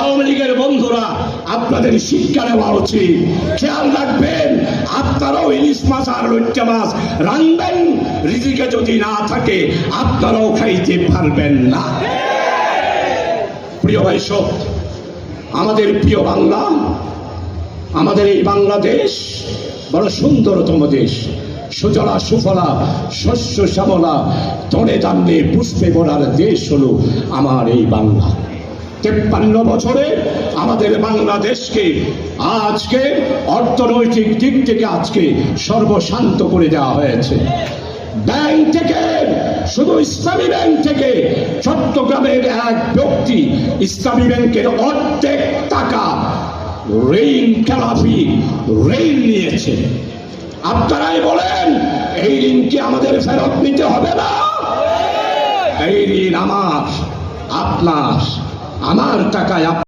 আওয়ামী লীগের বন্ধুরা, আপনাদের শিক্ষা নেওয়া উচিত। খেয়াল রাখবেন, আপনারাও ইলিশ মাছ আর লইট্টা মাছ রান্ধবেন, রিজিকে যদি না থাকে আপনারাও খাইতে পারবেন না। প্রিয় ভাই সব, আমাদের প্রিয় বাংলা, আমাদের এই বাংলাদেশ বড় সুন্দরতম দেশ। সুজলা সুফলা শস্য শ্যামলা তনে দান্নে পুষ্পে ভরার দেশ হলো আমার এই বাংলা। 53 বছরে আমাদের বাংলাদেশকে আজকে অর্থনৈতিক দিক থেকে আজকে সর্বশান্ত করে দেওয়া হয়েছে। ব্যাংক থেকে, শুধু ইসলামী ব্যাংক থেকে চট্টগ্রামের এক ব্যক্তি ইসলামী ব্যাংকের অর্ধেক টাকা ঋণ খেলাপি ঋণ নিয়েছে। আপনারাই বলেন, এই ঋণ কি আমাদের ফেরত নিতে হবে না? এই ঋণ আমার, আপনার, আমার টাকায়